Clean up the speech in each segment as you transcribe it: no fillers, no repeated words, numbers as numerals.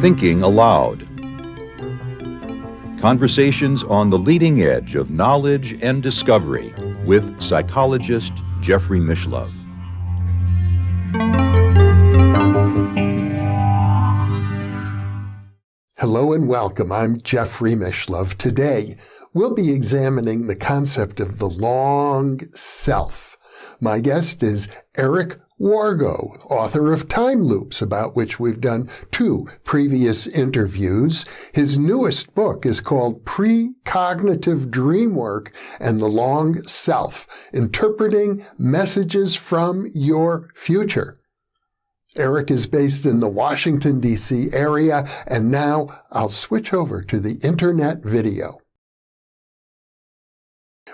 Thinking Aloud. Conversations on the leading edge of knowledge and discovery with psychologist Jeffrey Mishlove. Hello and welcome. I'm Jeffrey Mishlove. Today, we'll be examining the concept of the long self. My guest is Eric Wargo, author of Time Loops, about which we've done 2 previous interviews. His newest book is called Precognitive Dreamwork and the Long Self, Interpreting Messages from Your Future. Eric is based in the Washington, D.C. area, and now I'll switch over to the internet video.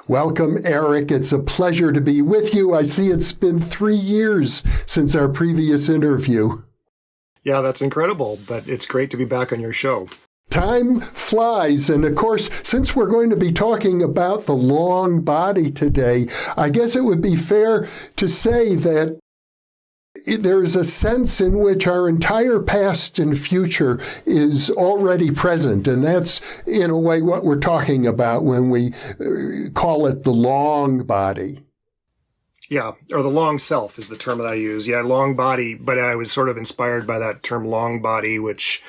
Welcome, Eric. It's a pleasure to be with you. I see it's been 3 years since our previous interview. Yeah, that's incredible, but it's great to be back on your show. Time flies, and of course, since we're going to be talking about the long body today, I guess it would be fair to say that there is a sense in which our entire past and future is already present, and that's, in a way, what we're talking about when we call it the long body. Yeah, or the long self is the term that I use. Yeah, long body, but I was sort of inspired by that term long body, which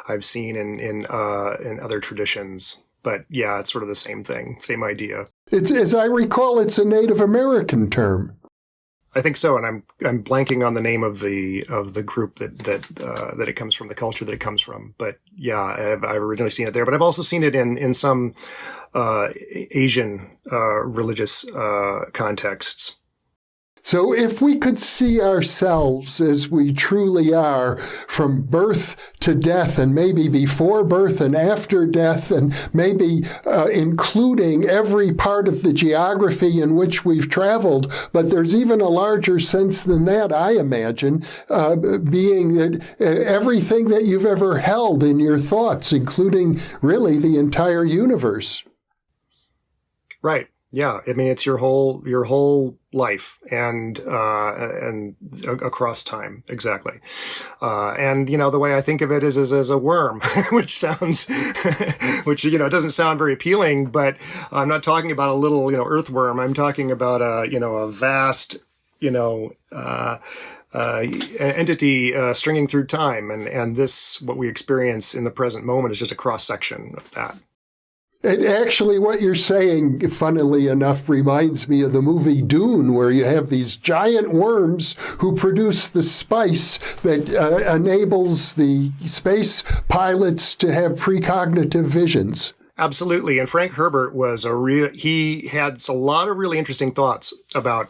I've seen in other traditions. But yeah, it's sort of the same thing, same idea. It's, as I recall, it's a Native American term. I think so, and I'm blanking on the name of the group that it comes from, the culture that it comes from. But yeah, I've originally seen it there, but I've also seen it in some Asian religious contexts. So if we could see ourselves as we truly are from birth to death, and maybe before birth and after death, and maybe including every part of the geography in which we've traveled, but there's even a larger sense than that, I imagine, being that everything that you've ever held in your thoughts, including really the entire universe. Right. Yeah, I mean, it's your whole life and across time, exactly. And the way I think of it is as a worm, which sounds, it doesn't sound very appealing. But I'm not talking about a little earthworm. I'm talking about a vast entity stringing through time, and this, what we experience in the present moment, is just a cross section of that. And actually, what you're saying, funnily enough, reminds me of the movie Dunne, where you have these giant worms who produce the spice that enables the space pilots to have precognitive visions. Absolutely. And Frank Herbert was he had a lot of really interesting thoughts about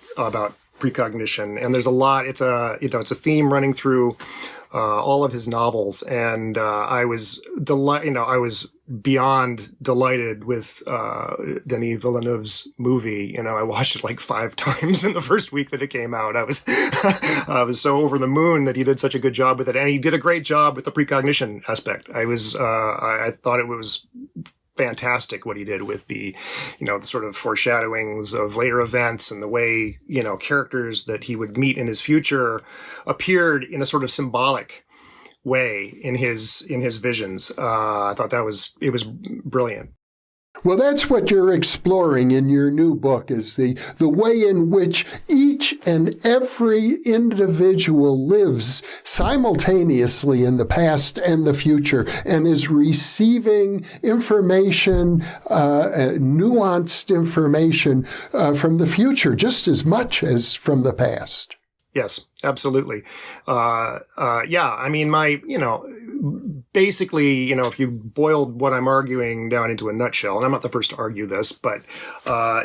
precognition. And there's a lot, it's a theme running through all of his novels, and I was beyond delighted with Denis Villeneuve's movie. I watched it like 5 times in the first week that it came out. I was so over the moon that he did such a good job with it, and he did a great job with the precognition aspect. I thought it was fantastic what he did with the sort of foreshadowings of later events, and the way characters that he would meet in his future appeared in a sort of symbolic way in his visions. I thought it was brilliant. Well, that's what you're exploring in your new book, is the way in which each and every individual lives simultaneously in the past and the future, and is receiving information, nuanced information from the future just as much as from the past. Yes, absolutely. Yeah, I mean, basically, if you boiled what I'm arguing down into a nutshell, and I'm not the first to argue this, but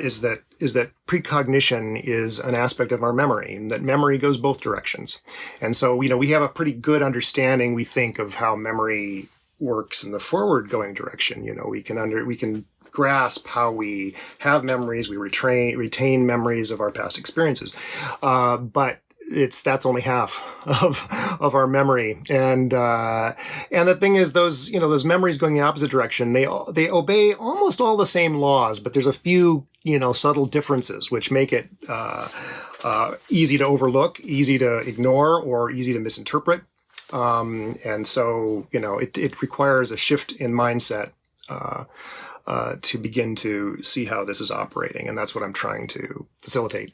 is that precognition is an aspect of our memory, and that memory goes both directions. And so, we have a pretty good understanding, we think, of how memory works in the forward-going direction. We can grasp how we have memories, we retain memories of our past experiences, but that's only half of our memory. And the thing is, those memories going the opposite direction, they obey almost all the same laws, but there's a few subtle differences which make it easy to overlook, easy to ignore, or easy to misinterpret. And so, it requires a shift in mindset to begin to see how this is operating. And that's what I'm trying to facilitate.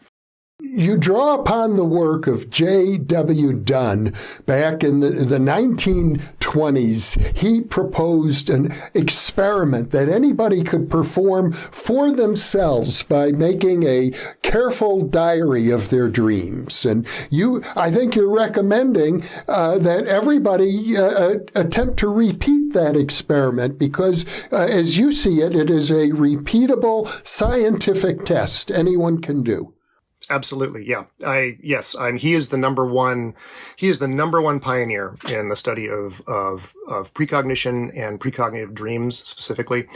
You draw upon the work of J.W. Dunne back in the 1920s. He proposed an experiment that anybody could perform for themselves by making a careful diary of their dreams. And I think you're recommending that everybody attempt to repeat that experiment because, as you see it, it is a repeatable scientific test anyone can do. Absolutely, yeah. He is the number one pioneer in the study of precognition and precognitive dreams specifically.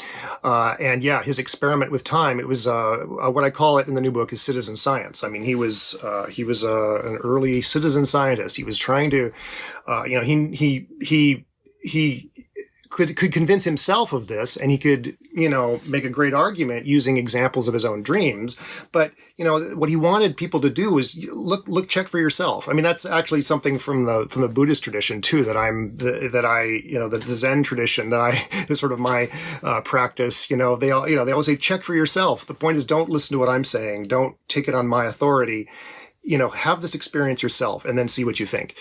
And yeah, his experiment with time, it was what I call it in the new book is citizen science. I mean, he was an early citizen scientist. He was trying to, he could convince himself of this, and he could, make a great argument using examples of his own dreams. But, what he wanted people to do was check for yourself. I mean, that's actually something from the Buddhist tradition too, the Zen tradition is sort of my practice. They always say, check for yourself. The point is, don't listen to what I'm saying. Don't take it on my authority. Have this experience yourself and then see what you think.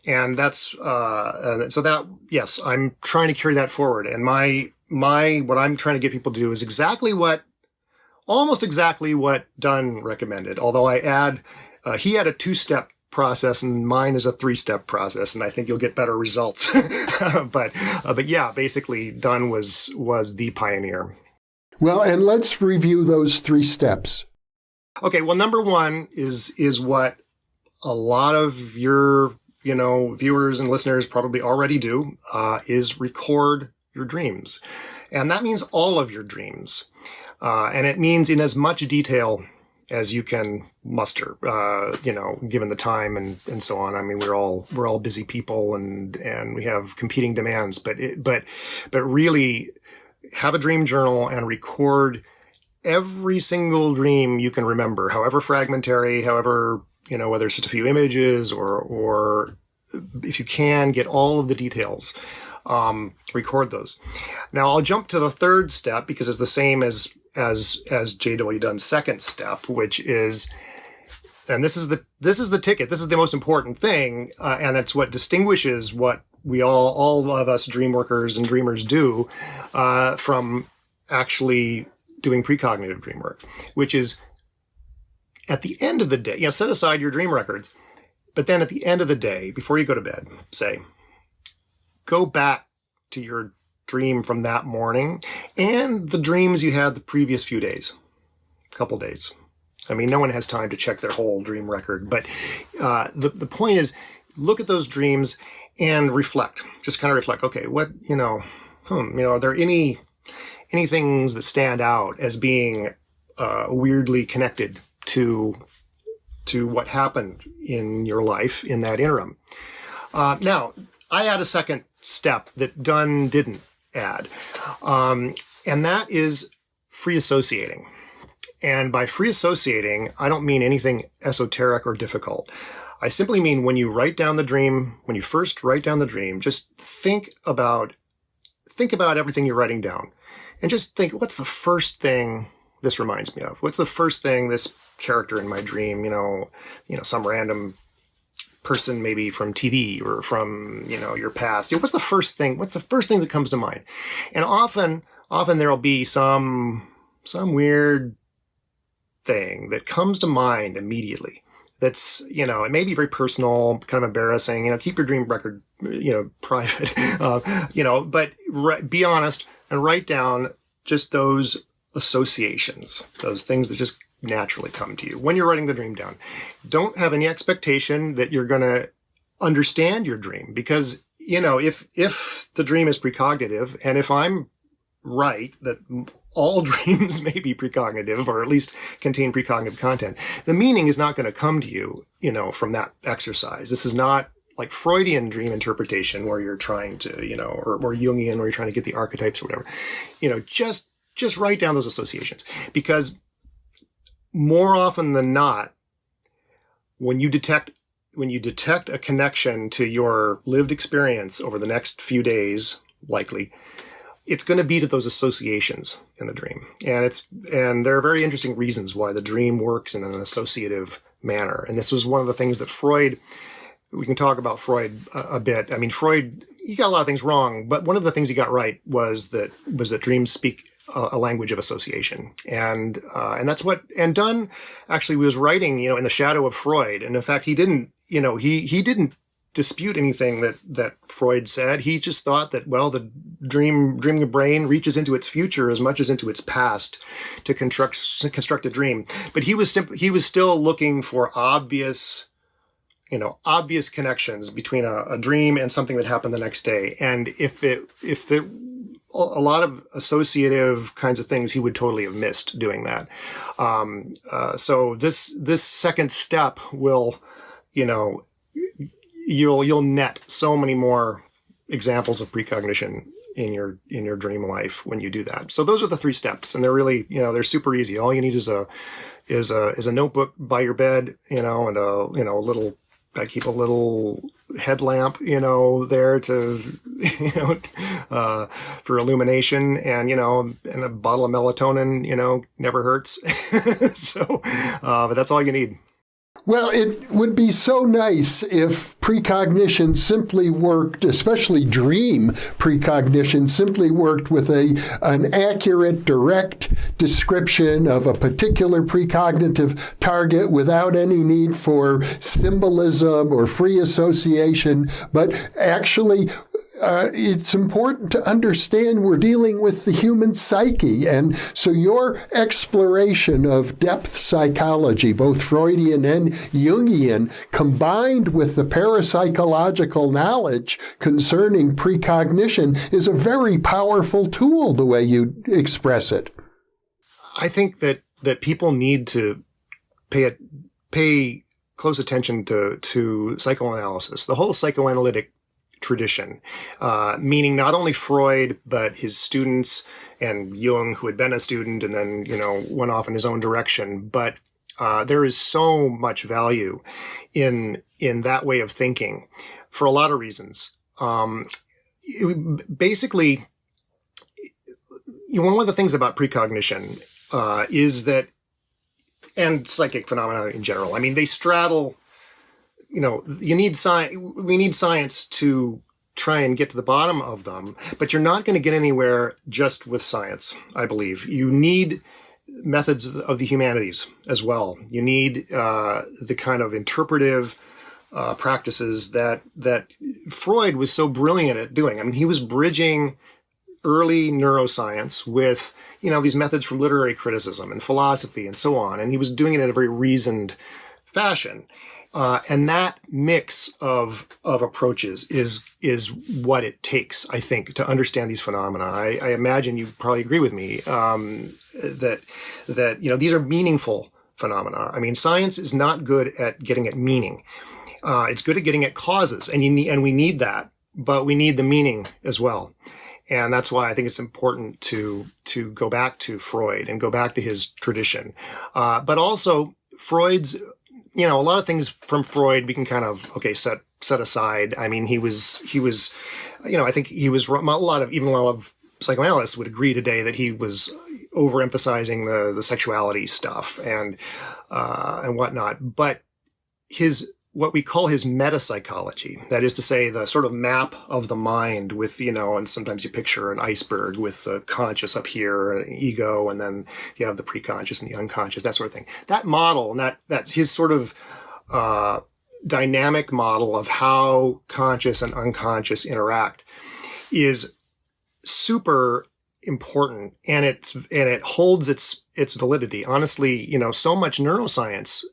And that's, so that, yes, I'm trying to carry that forward. And what I'm trying to get people to do is almost exactly what Dunne recommended. Although I add, he had a 2-step process and mine is a 3-step process. And I think you'll get better results. But yeah, basically Dunne was the pioneer. Well, and let's review those 3 steps. Okay. Well, number 1 is what a lot of your viewers and listeners probably already do, is record your dreams. And that means all of your dreams. And it means in as much detail as you can muster, given the time and so on. I mean, we're all busy people and we have competing demands, but really have a dream journal and record every single dream you can remember, however fragmentary, however, whether it's just a few images or if you can get all of the details, record those. Now I'll jump to the 3rd step because it's the same as J.W. Dunne's 2nd step, which is, and this is the ticket. This is the most important thing. And that's what distinguishes what we all of us dream workers and dreamers do, from actually doing precognitive dream work, which is at the end of the day, set aside your dream records, but then at the end of the day, before you go to bed, say, go back to your dream from that morning and the dreams you had the previous few days, couple days. I mean, no one has time to check their whole dream record, but the point is, look at those dreams and reflect. Just kind of reflect. Okay, what are there any things that stand out as being weirdly connected to what happened in your life in that interim? Now, I add a 2nd step that Dunne didn't add, and that is free associating. And by free associating, I don't mean anything esoteric or difficult. I simply mean when you first write down the dream, just think about everything you're writing down, and just think, what's the first thing this reminds me of? What's the first thing this character in my dream, some random person maybe from TV or from, your past. What's the first thing that comes to mind? And often there'll be some weird thing that comes to mind immediately. That's, it may be very personal, kind of embarrassing, keep your dream record, private, but be honest and write down just those associations, those things that just naturally come to you when you're writing the dream down. Don't have any expectation that you're going to understand your dream, because, if the dream is precognitive, and if I'm right that all dreams may be precognitive or at least contain precognitive content, the meaning is not going to come to you, from that exercise. This is not like Freudian dream interpretation where you're trying to, or Jungian where you're trying to get the archetypes or whatever. Just write down those associations, because more often than not, when you detect a connection to your lived experience over the next few days, likely, it's going to be to those associations in the dream. And there are very interesting reasons why the dream works in an associative manner. And this was one of the things that we can talk about Freud a bit. I mean, Freud, he got a lot of things wrong, but one of the things he got right was that dreams speak a language of association. And that's and Dunne actually was writing, in the shadow of Freud. And in fact, he didn't dispute anything that Freud said. He just thought that, well, the dreaming brain reaches into its future as much as into its past to construct a dream. But he was still looking for obvious connections between a dream and something that happened the next day. And a lot of associative kinds of things he would totally have missed doing that. So this second step will, you'll net so many more examples of precognition in your dream life when you do that. So those are the 3 steps, and they're really, they're super easy. All you need is a notebook by your bed, and I keep a little headlamp, there to, for illumination, and a bottle of melatonin, never hurts. So, but that's all you need. Well, it would be so nice if precognition simply worked, especially dream precognition, simply worked with an accurate, direct description of a particular precognitive target without any need for symbolism or free association. But actually, it's important to understand we're dealing with the human psyche. And so your exploration of depth psychology, both Freudian and Jungian, combined with the parapsychological knowledge concerning precognition, is a very powerful tool, the way you express it. I think that people need to pay close attention to psychoanalysis, the whole psychoanalytic tradition, meaning not only Freud, but his students and Jung, who had been a student and then, went off in his own direction. But there is so much value in that way of thinking for a lot of reasons. Basically, one of the things about precognition is that, and psychic phenomena in general, I mean, they straddle, we need science to try and get to the bottom of them, but you're not going to get anywhere just with science, I believe. You need methods of the humanities as well. You need the kind of interpretive practices that Freud was so brilliant at doing. I mean, he was bridging early neuroscience with, these methods from literary criticism and philosophy and so on. And he was doing it in a very reasoned fashion. And that mix of approaches is what it takes, I think, to understand these phenomena. I imagine you probably agree with me that these are meaningful phenomena. I mean, science is not good at getting at meaning. It's good at getting at causes, and we need that, but we need the meaning as well. And that's why I think it's important to go back to Freud and go back to his tradition. But also Freud's, a lot of things from Freud we can kind of, set aside. I mean, he was, I think he was, a lot of psychoanalysts would agree today that he was overemphasizing the sexuality stuff and whatnot. But what we call his metapsychology, that is to say, the sort of map of the mind with, and sometimes you picture an iceberg with the conscious up here, ego, and then you have the preconscious and the unconscious, that sort of thing. That model, and that's his sort of dynamic model of how conscious and unconscious interact, is super important, and it holds its validity. Honestly, so much neuroscience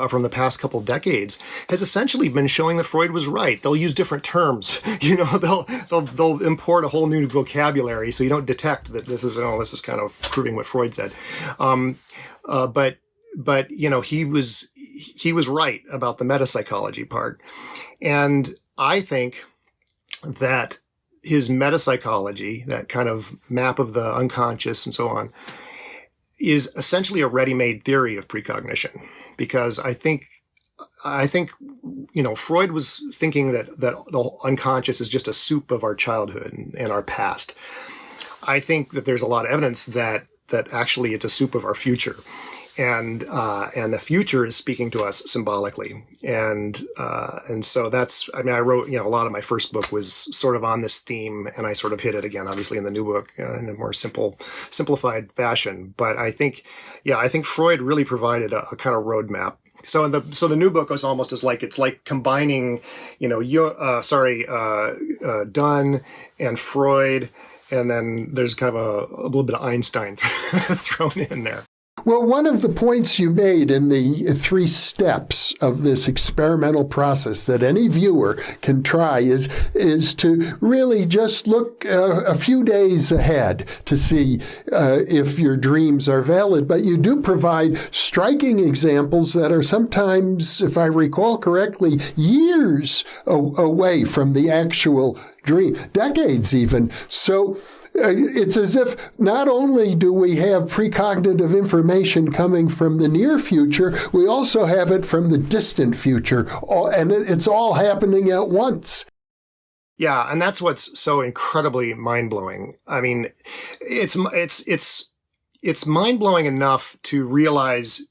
from the past couple decades has essentially been showing that Freud was right. They'll use different terms, they'll import a whole new vocabulary so you don't detect that this is kind of proving what Freud said. But he was right about the metapsychology part. And I think that his metapsychology, that kind of map of the unconscious and so on, is essentially a ready-made theory of precognition. Because I think I think, Freud was thinking that the unconscious is just a soup of our childhood and our past. I think that there's a lot of evidence that actually it's a soup of our future. And the future is speaking to us symbolically. And so I wrote, a lot of my first book was sort of on this theme, and I sort of hit it again, obviously in the new book in a more simplified fashion. But I think Freud really provided a kind of roadmap. So the new book was almost it's like combining, Dunne and Freud, and then there's kind of a little bit of Einstein thrown in there. Well, one of the points you made in the 3 steps of this experimental process that any viewer can try is to really just look a few days ahead to see if your dreams are valid. But you do provide striking examples that are sometimes, if I recall correctly, years away from the actual dream, decades even. So it's as if not only do we have precognitive information coming from the near future, we also have it from the distant future, and it's all happening at once. Yeah, and that's what's so incredibly mind-blowing. I mean, it's mind-blowing enough to realize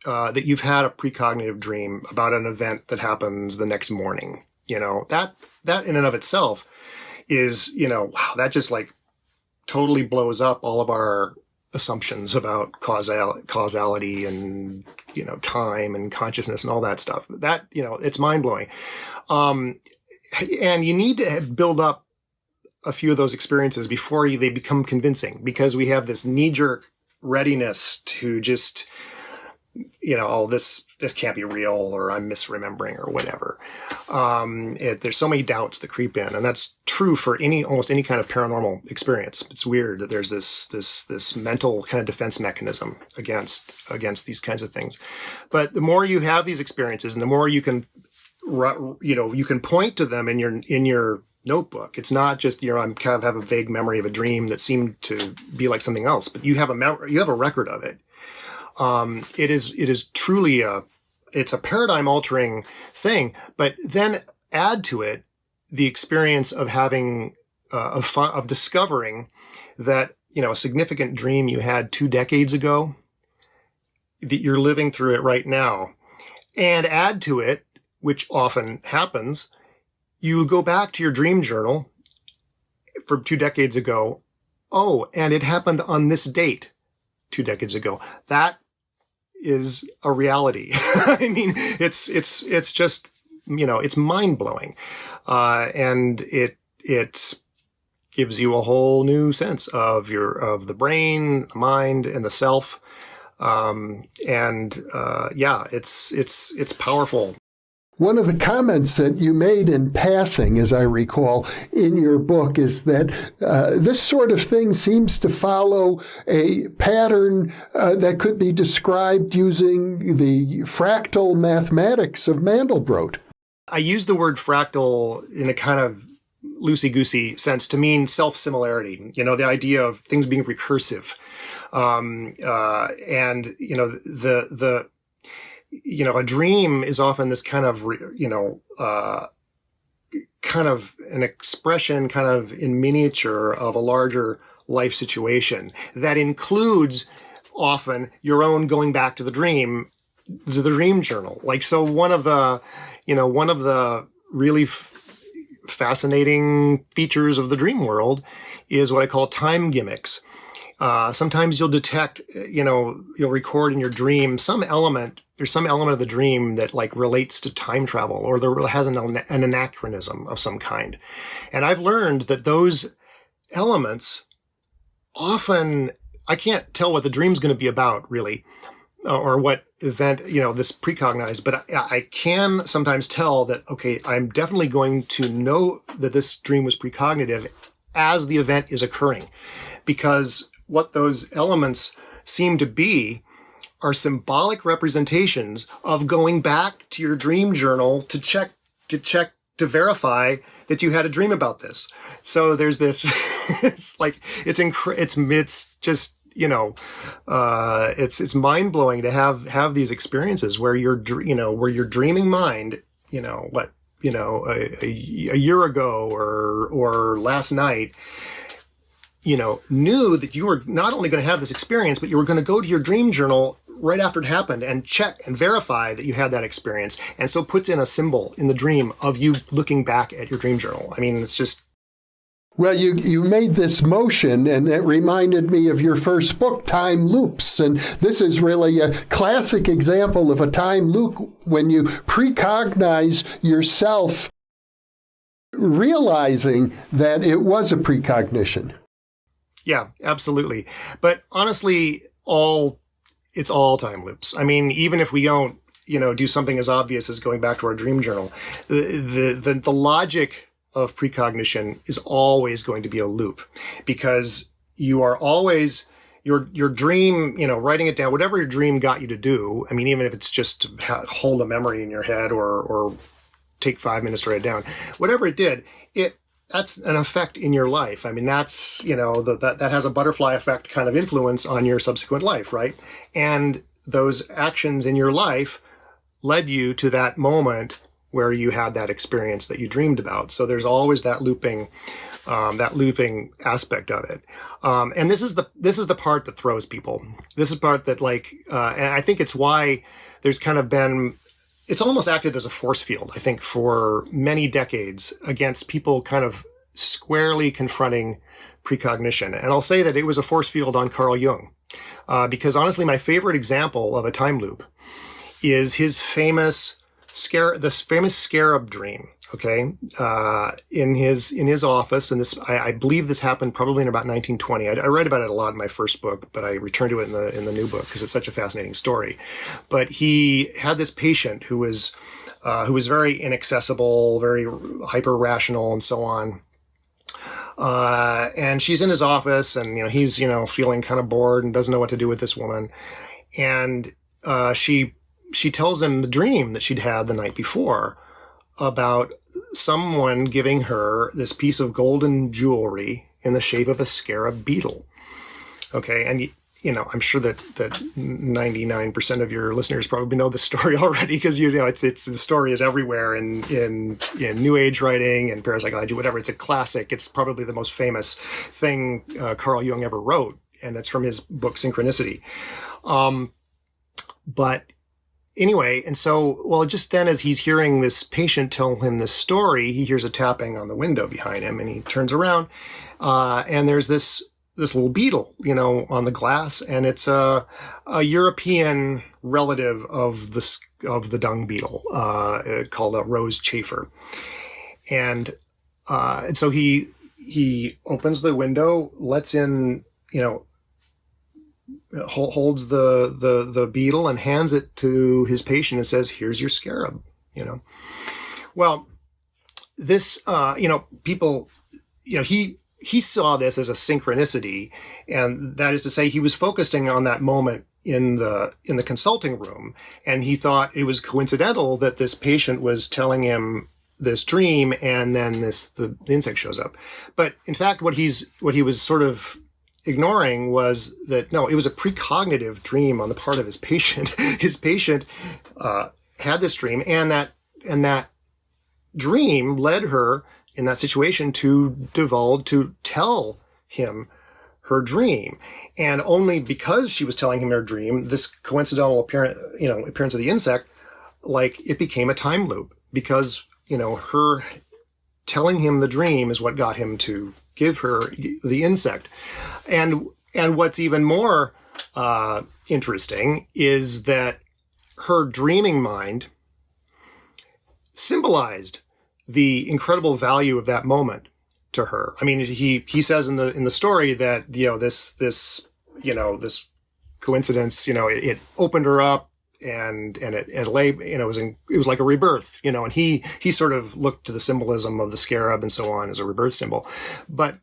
that you've had a precognitive dream about an event that happens the next morning. That in and of itself is, wow, that just totally blows up all of our assumptions about causality and, time and consciousness and all that stuff. That, it's mind blowing. And you need to build up a few of those experiences before they become convincing, because we have this knee-jerk readiness to just, this can't be real, or I'm misremembering, or whatever. There's so many doubts that creep in, and that's true for almost any kind of paranormal experience. It's weird that there's this mental kind of defense mechanism against these kinds of things. But the more you have these experiences, and the more you can, you can point to them in your notebook. It's not just I kind of have a vague memory of a dream that seemed to be like something else, but you have a record of it. It is truly it's a paradigm altering thing, but then add to it the experience of having, of discovering that, a significant dream you had 2 decades ago, that you're living through it right now, and add to it, which often happens, you go back to your dream journal from 2 decades ago. Oh, and it happened on this date 2 decades ago. That is a reality. I mean, it's just, it's mind blowing. And it gives you a whole new sense of the brain, the mind, and the self. It's powerful. One of the comments that you made in passing, as I recall, in your book is that this sort of thing seems to follow a pattern that could be described using the fractal mathematics of Mandelbrot. I use the word fractal in a kind of loosey-goosey sense to mean self-similarity, the idea of things being recursive. A dream is often this kind of, kind of an expression, kind of in miniature, of a larger life situation that includes often your own going back to the dream journal. So one of the really fascinating features of the dream world is what I call time gimmicks. Sometimes you'll detect, you'll record in your dream there's some element of the dream that relates to time travel, or there has an anachronism of some kind. And I've learned that those elements often, I can't tell what the dream's going to be about really, or what event, this precognized, but I can sometimes tell that, okay, I'm definitely going to know that this dream was precognitive as the event is occurring, because what those elements seem to be are symbolic representations of going back to your dream journal to verify that you had a dream about this. So there's this, it's it's mind blowing to have these experiences where where your dreaming mind, a year ago or last night, knew that you were not only going to have this experience, but you were going to go to your dream journal right after it happened and check and verify that you had that experience. And so puts in a symbol in the dream of you looking back at your dream journal. I mean, it's just... Well, you made this motion, and it reminded me of your first book, Time Loops. And this is really a classic example of a time loop when you precognize yourself, realizing that it was a precognition. Yeah, absolutely. But honestly, it's all time loops. I mean, even if we don't, do something as obvious as going back to our dream journal, the logic of precognition is always going to be a loop, because you are always your dream, writing it down, whatever your dream got you to do. I mean, even if it's just to hold a memory in your head or take 5 minutes to write it down, whatever it did, that's an effect in your life. I mean, that's, that has a butterfly effect kind of influence on your subsequent life, right? And those actions in your life led you to that moment where you had that experience that you dreamed about. So there's always that looping aspect of it. And this is the part that throws people. This is the part that and I think it's why there's kind of been, it's almost acted as a force field, I think, for many decades against people kind of squarely confronting precognition. And I'll say that it was a force field on Carl Jung, because honestly, my favorite example of a time loop is his famous scarab dream. Okay, in his office, and this I believe this happened probably in about 1920. I read about it a lot in my first book, but I returned to it in the new book because it's such a fascinating story. But he had this patient who was very inaccessible, very hyper rational, and so on. And she's in his office, and he's feeling kind of bored and doesn't know what to do with this woman, and she tells him the dream that she'd had the night before about someone giving her this piece of golden jewelry in the shape of a scarab beetle. Okay, and I'm sure that 99% of your listeners probably know the story already, because it's the story is everywhere in New Age writing and parapsychology, whatever. It's a classic. It's probably the most famous thing Carl Jung ever wrote, and it's from his book Synchronicity. But anyway, and so, just then as he's hearing this patient tell him this story, he hears a tapping on the window behind him, and he turns around, and there's this little beetle, on the glass, and it's a European relative of the dung beetle, called a rose chafer. And so he opens the window, lets in, holds the beetle and hands it to his patient and says, "Here's your scarab." Well, this people, he saw this as a synchronicity, and that is to say, he was focusing on that moment in the consulting room, and he thought it was coincidental that this patient was telling him this dream, and then the insect shows up. But in fact, what he was sort of ignoring was that, no, it was a precognitive dream on the part of his patient. His patient had this dream, and that dream led her in that situation to tell him her dream. And only because she was telling him her dream, this coincidental appearance of the insect, it became a time loop, because her telling him the dream is what got him to give her the insect. And what's even more interesting is that her dreaming mind symbolized the incredible value of that moment to her. I mean, he says in the story that this coincidence, it opened her up, and it lay, it was like a rebirth, and he sort of looked to the symbolism of the scarab and so on as a rebirth symbol. But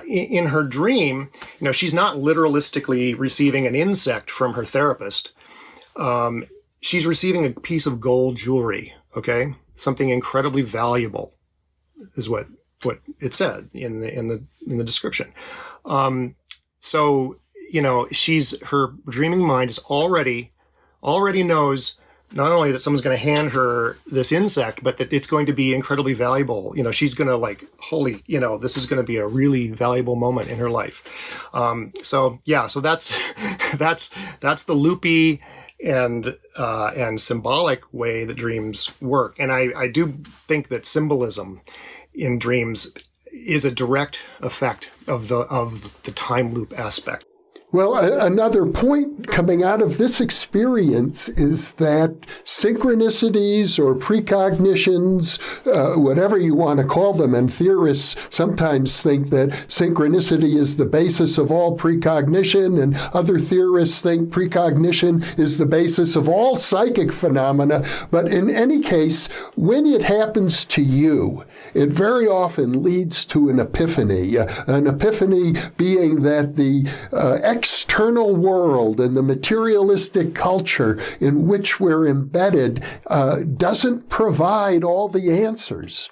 in her dream, she's not literalistically receiving an insect from her therapist. She's receiving a piece of gold jewelry. Okay, something incredibly valuable is what it said in the description. So her dreaming mind is already knows not only that someone's going to hand her this insect, but that it's going to be incredibly valuable. She's going to this is going to be a really valuable moment in her life. So that's the loopy and symbolic way that dreams work. And I do think that symbolism in dreams is a direct effect of the time loop aspect. Well, another point coming out of this experience is that synchronicities or precognitions, whatever you want to call them, and theorists sometimes think that synchronicity is the basis of all precognition, and other theorists think precognition is the basis of all psychic phenomena. But in any case, when it happens to you, it very often leads to an epiphany being that the external world and the materialistic culture in which we're embedded doesn't provide all the answers.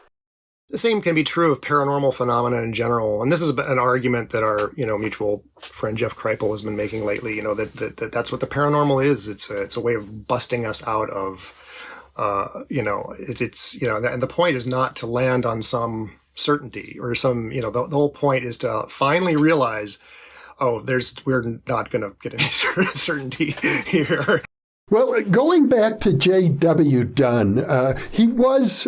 The same can be true of paranormal phenomena in general. And this is an argument that our, mutual friend Jeff Kripal has been making lately, that's what the paranormal is. It's a way of busting us out of, and the point is not to land on some certainty or some, the whole point is to finally realize, we're not going to get any certainty here. Well, going back to J.W. Dunne, he was,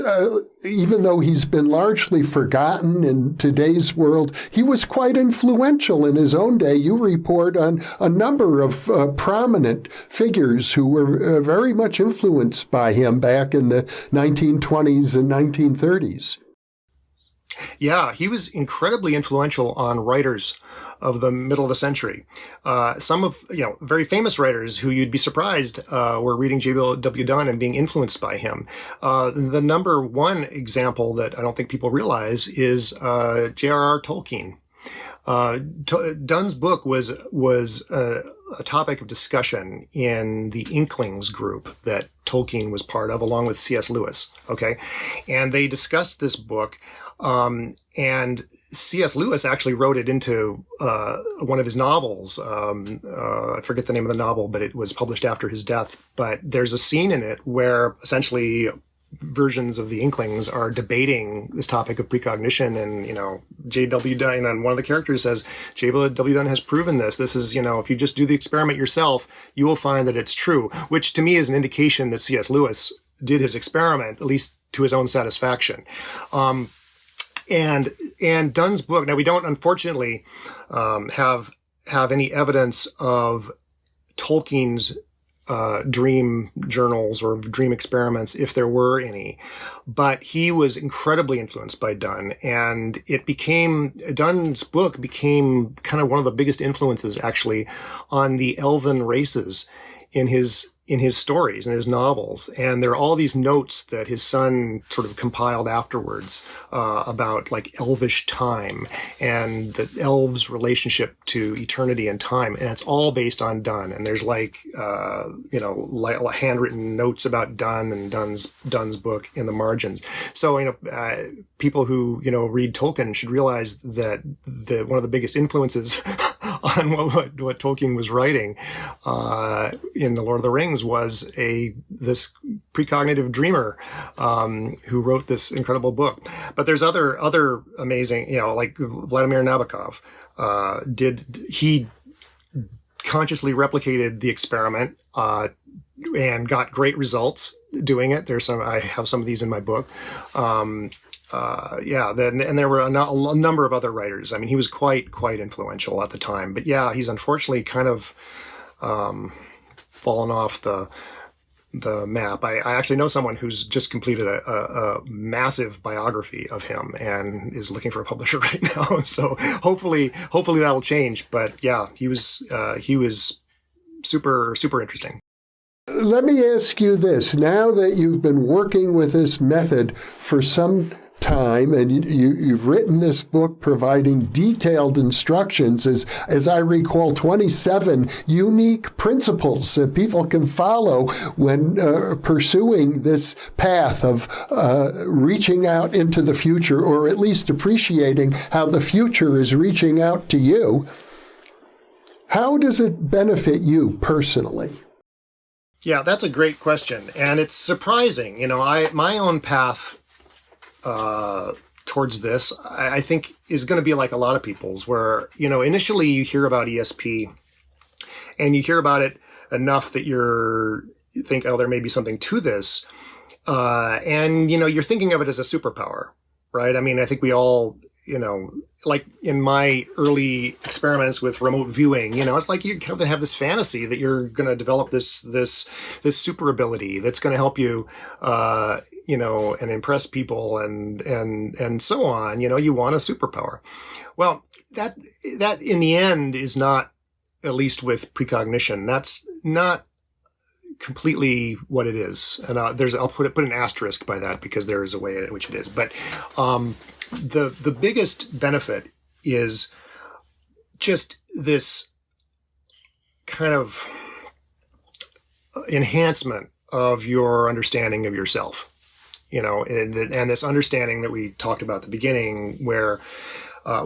even though he's been largely forgotten in today's world, he was quite influential in his own day. You report on a number of prominent figures who were very much influenced by him back in the 1920s and 1930s. Yeah, he was incredibly influential on writers of the middle of the century. Some of, very famous writers who you'd be surprised were reading J.W. Dunne and being influenced by him. The number one example that I don't think people realize is J.R.R. Tolkien. Dunne's book was a topic of discussion in the Inklings group that Tolkien was part of, along with C.S. Lewis. Okay, and they discussed this book. And C.S. Lewis actually wrote it into one of his novels. I forget the name of the novel, but it was published after his death. But there's a scene in it where essentially versions of the Inklings are debating this topic of precognition, and J.W. Dunne, and one of the characters says, J.W. Dunne has proven this. This is, if you just do the experiment yourself, you will find that it's true, which to me is an indication that C.S. Lewis did his experiment, at least to his own satisfaction. And Dunne's book, now we don't unfortunately have any evidence of Tolkien's dream journals or dream experiments, if there were any, but he was incredibly influenced by Dunne, and Dunne's book became kind of one of the biggest influences actually on the elven races in his stories and his novels. And there are all these notes that his son sort of compiled afterwards about like elvish time and the elves' relationship to eternity and time. And it's all based on Dunne. And there's handwritten notes about Dunne and Dunne's book in the margins. So, people who, read Tolkien should realize that one of the biggest influences on what Tolkien was writing in The Lord of the Rings was this precognitive dreamer who wrote this incredible book. But there's other amazing, like Vladimir Nabokov he consciously replicated the experiment and got great results doing it. I have some of these in my book. And there were a number of other writers. I mean, he was quite influential at the time. But yeah, he's unfortunately kind of fallen off the map. I actually know someone who's just completed a massive biography of him and is looking for a publisher right now. So hopefully that'll change. But yeah, he was super interesting. Let me ask you this. Now that you've been working with this method for some time, and you've written this book providing detailed instructions, as I recall, 27 unique principles that people can follow when pursuing this path of reaching out into the future, or at least appreciating how the future is reaching out to you. How does it benefit you personally? Yeah, that's a great question. And it's surprising. My own path towards this, I think, is going to be like a lot of people's, where, initially you hear about ESP and you hear about it enough that you think, oh, there may be something to this. And, you're thinking of it as a superpower, right? I mean, I think we all, like in my early experiments with remote viewing, it's like you have this fantasy that you're going to develop this super ability that's going to help you, and impress people and so on. You want a superpower. Well, that in the end is not, at least with precognition, that's not completely what it is. And I'll put an asterisk by that, because there is a way in which it is. But the biggest benefit is just this kind of enhancement of your understanding of yourself, and this understanding that we talked about at the beginning, where I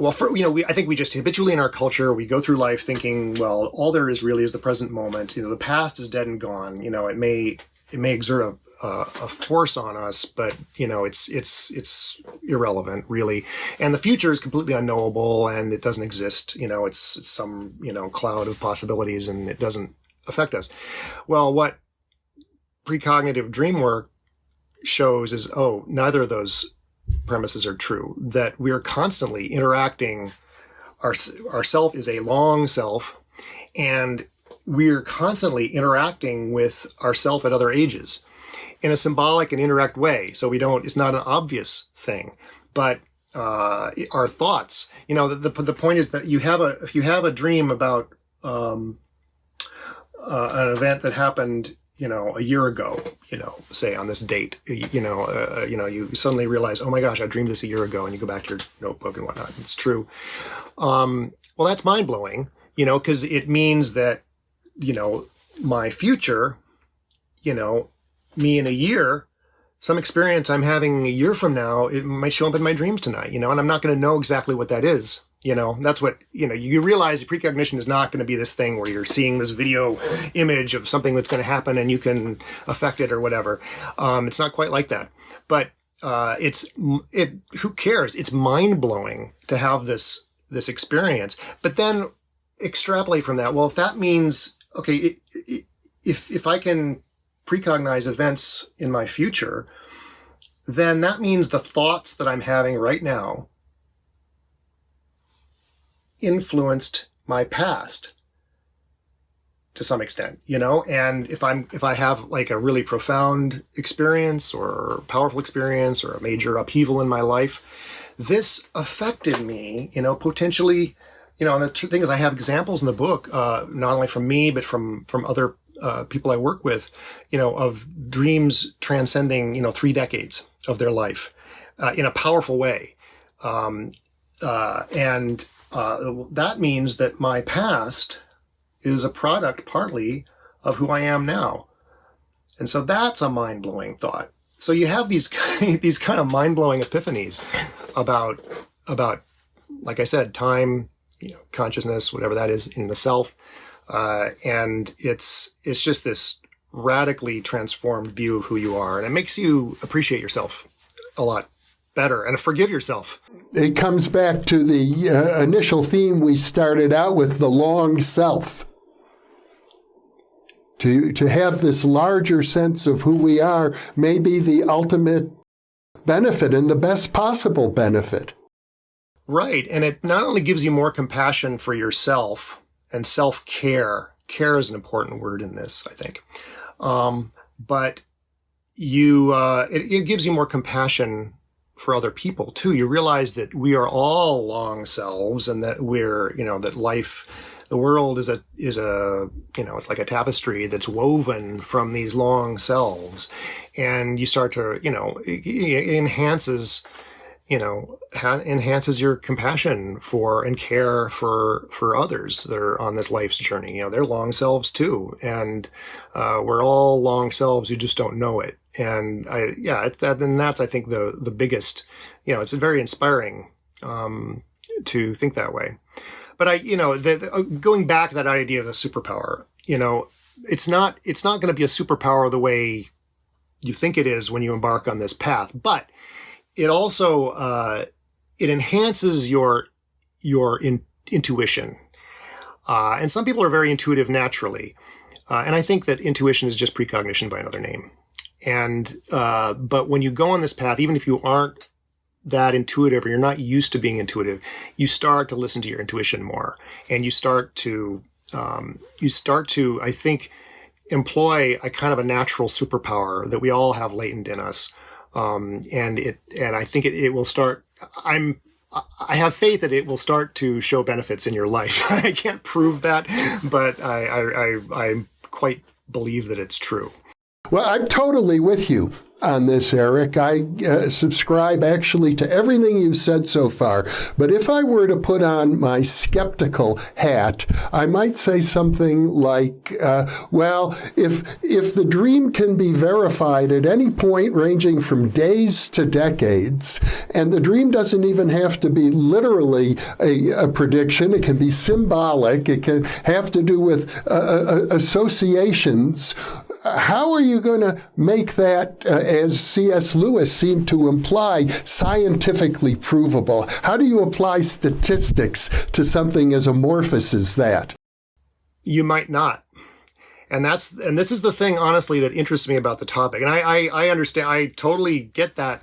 think we just habitually in our culture, we go through life thinking, well, all there is really is the present moment. The past is dead and gone. It may exert a force on us, but it's irrelevant, really. And the future is completely unknowable, and it doesn't exist. It's some cloud of possibilities, and it doesn't affect us. Well, what precognitive dreamwork shows is, neither of those premises are true, that we're constantly interacting. Our self is a long self, and we're constantly interacting with ourself at other ages in a symbolic and indirect way. So it's not an obvious thing, but our thoughts, the point is that if you have a dream about an event that happened a year ago, say on this date, you suddenly realize, oh my gosh, I dreamed this a year ago, and you go back to your notebook and whatnot. It's true. Well, that's mind blowing, because it means that, my future, me in a year, some experience I'm having a year from now, it might show up in my dreams tonight, and I'm not going to know exactly what that is. That's what, you realize precognition is not going to be this thing where you're seeing this video image of something that's going to happen and you can affect it or whatever. It's not quite like that, but who cares? It's mind blowing to have this experience, but then extrapolate from that. Well, if that means, okay, if I can precognize events in my future, then that means the thoughts that I'm having right now influenced my past to some extent, and if I have like a really profound experience or powerful experience or a major upheaval in my life, this affected me, potentially, and the thing is, I have examples in the book, not only from me, but from other people I work with, of dreams transcending, 3 decades of their life in a powerful way. That means that my past is a product partly of who I am now. And so that's a mind-blowing thought. So you have these kind of mind-blowing epiphanies about, like I said, time, consciousness, whatever that is in the self. And it's just this radically transformed view of who you are. And it makes you appreciate yourself a lot better and forgive yourself. It comes back to the initial theme we started out with, the long self. To have this larger sense of who we are may be the ultimate benefit and the best possible benefit. Right. And it not only gives you more compassion for yourself and self-care. Care is an important word in this, I think. But it gives you more compassion for other people too. You realize that we are all long selves, and that that life, the world is it's like a tapestry that's woven from these long selves, and you start to, it enhances your compassion for and care for others that are on this life's journey. They're long selves too, and we're all long selves who just don't know it. And that's I think the biggest. It's very inspiring to think that way. But going back to that idea of a superpower, it's not going to be a superpower the way you think it is when you embark on this path, but it also it enhances your intuition. And some people are very intuitive naturally. And I think that intuition is just precognition by another name. And but when you go on this path, even if you aren't that intuitive or you're not used to being intuitive, you start to listen to your intuition more, and you start to I think employ a kind of a natural superpower that we all have latent in us. And I think it will start. I have faith that it will start to show benefits in your life. I can't prove that, but I quite believe that it's true. Well, I'm totally with you on this, Eric. I subscribe actually to everything you've said so far. But if I were to put on my skeptical hat, I might say something like, well, if the dream can be verified at any point ranging from days to decades, and the dream doesn't even have to be literally a prediction, it can be symbolic, it can have to do with associations, how are you going to make that, as C.S. Lewis seemed to imply, scientifically provable? How do you apply statistics to something as amorphous as that? You might not. And this is the thing, honestly, that interests me about the topic. And I understand, I totally get that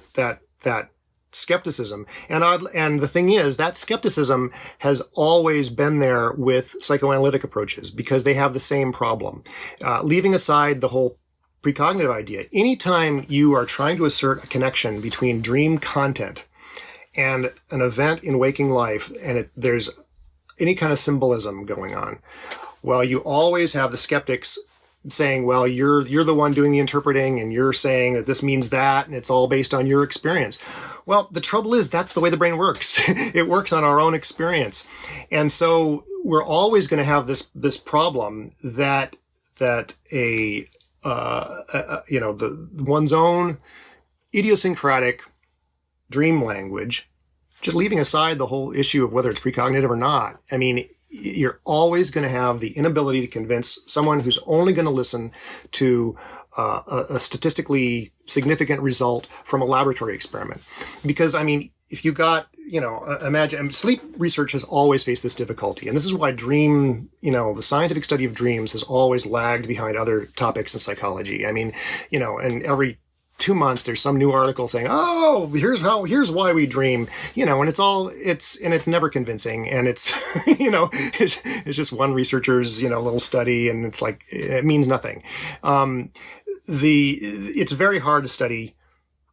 skepticism. And the thing is, that skepticism has always been there with psychoanalytic approaches because they have the same problem. Leaving aside the whole precognitive idea, anytime you are trying to assert a connection between dream content and an event in waking life, and there's any kind of symbolism going on, well, you always have the skeptics saying, well, you're the one doing the interpreting, and you're saying that this means that, and it's all based on your experience. Well, the trouble is that's the way the brain works. It works on our own experience. And so we're always going to have this problem that one's own idiosyncratic dream language, just leaving aside the whole issue of whether it's precognitive or not. I mean, you're always going to have the inability to convince someone who's only going to listen to a statistically significant result from a laboratory experiment. Because, I mean, if you got, imagine, sleep research has always faced this difficulty. And this is why the scientific study of dreams has always lagged behind other topics in psychology. I mean, and every 2 months there's some new article saying, oh, here's why we dream, and it's never convincing. And it's, it's just one researcher's, little study, and it's like, it means nothing. It's very hard to study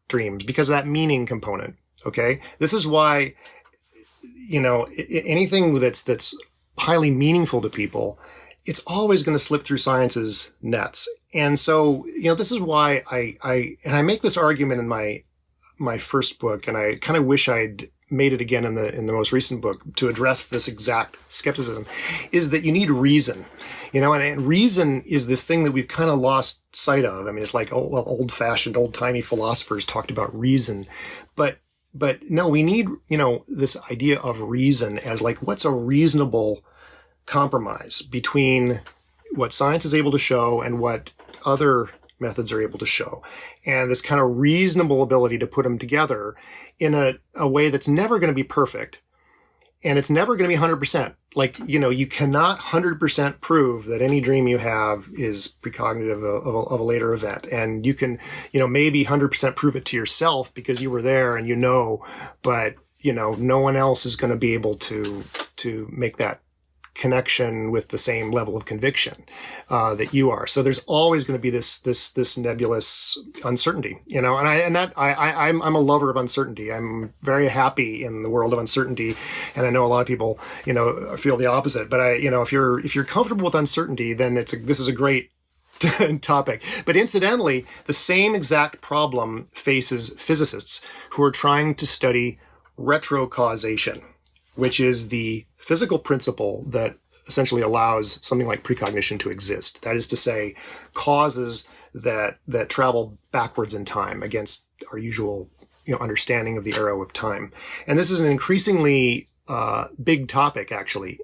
dreams because of that meaning component. Okay. This is why, anything that's highly meaningful to people, it's always going to slip through science's nets. And so, this is why I make this argument in my first book, and I kind of wish I'd made it again in the most recent book to address this exact skepticism, is that you need reason, and reason is this thing that we've kind of lost sight of. I mean, it's like old-fashioned, old-timey philosophers talked about reason, but no, we need, this idea of reason as like, what's a reasonable compromise between what science is able to show and what other methods are able to show, and this kind of reasonable ability to put them together in a way that's never going to be perfect, and it's never going to be 100%. Like, you cannot 100% prove that any dream you have is precognitive of a later event. And you can, maybe 100% prove it to yourself because you were there and but, no one else is going to be able to make that connection with the same level of conviction that you are. So there's always going to be this nebulous uncertainty, and I'm a lover of uncertainty. I'm very happy in the world of uncertainty, and I know a lot of people feel the opposite. But if you're comfortable with uncertainty, then this is a great topic. But incidentally, the same exact problem faces physicists who are trying to study retrocausation, which is the physical principle that essentially allows something like precognition to exist. That is to say, causes that travel backwards in time against our usual understanding of the arrow of time. And this is an increasingly big topic, actually,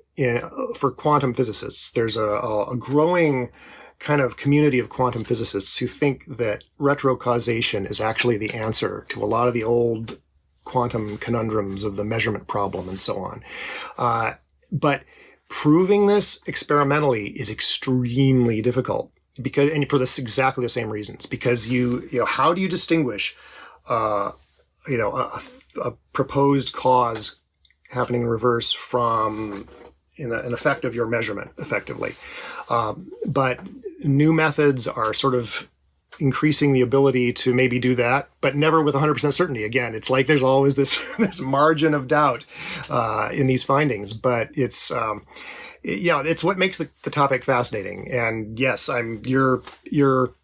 for quantum physicists. There's a growing kind of community of quantum physicists who think that retrocausation is actually the answer to a lot of the old quantum conundrums of the measurement problem and so on. But proving this experimentally is extremely difficult and for exactly the same reasons. Because how do you distinguish, a proposed cause happening in reverse from an effect of your measurement, effectively? But new methods are sort of increasing the ability to maybe do that, but never with 100% certainty. Again, it's like there's always this margin of doubt in these findings. But it's it's what makes the topic fascinating. And yes, your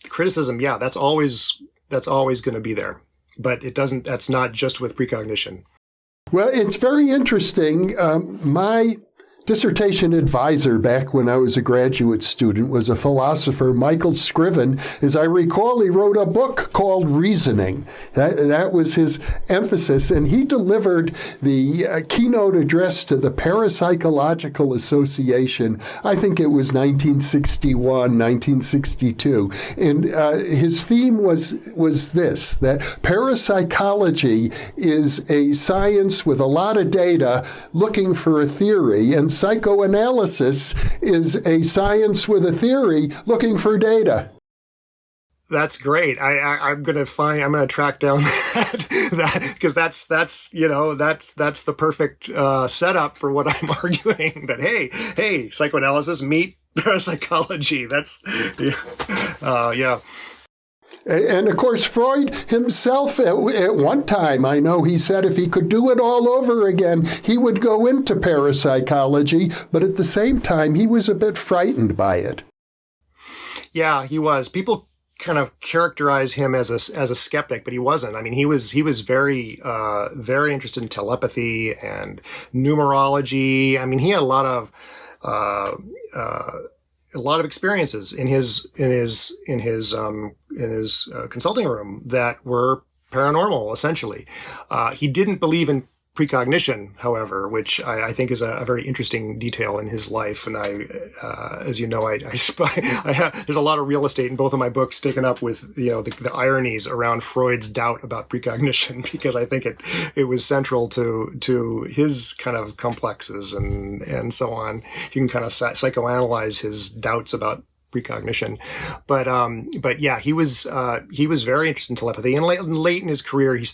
criticism. Yeah, that's always going to be there. But it doesn't. That's not just with precognition. Well, it's very interesting. My dissertation advisor back when I was a graduate student was a philosopher, Michael Scriven. As I recall, he wrote a book called Reasoning. That was his emphasis, and he delivered the keynote address to the Parapsychological Association. I think it was 1961, 1962. And his theme was this, that parapsychology is a science with a lot of data looking for a theory, and psychoanalysis is a science with a theory looking for data. That's great. I'm going to track down that because that's the perfect setup for what I'm arguing. That hey, psychoanalysis meet parapsychology. That's yeah. And of course, Freud himself, at one time, I know he said if he could do it all over again, he would go into parapsychology. But at the same time, he was a bit frightened by it. Yeah, he was. People kind of characterize him as a skeptic, but he wasn't. I mean, he was very very interested in telepathy and numerology. I mean, he had a lot of experiences in his consulting room that were paranormal, essentially. He didn't believe in precognition, however, which I think is a very interesting detail in his life. And as you know, there's a lot of real estate in both of my books taken up with the ironies around Freud's doubt about precognition, because I think it was central to his kind of complexes and so on. You can kind of psychoanalyze his doubts about precognition, but yeah, he was very interested in telepathy, and late in his career, he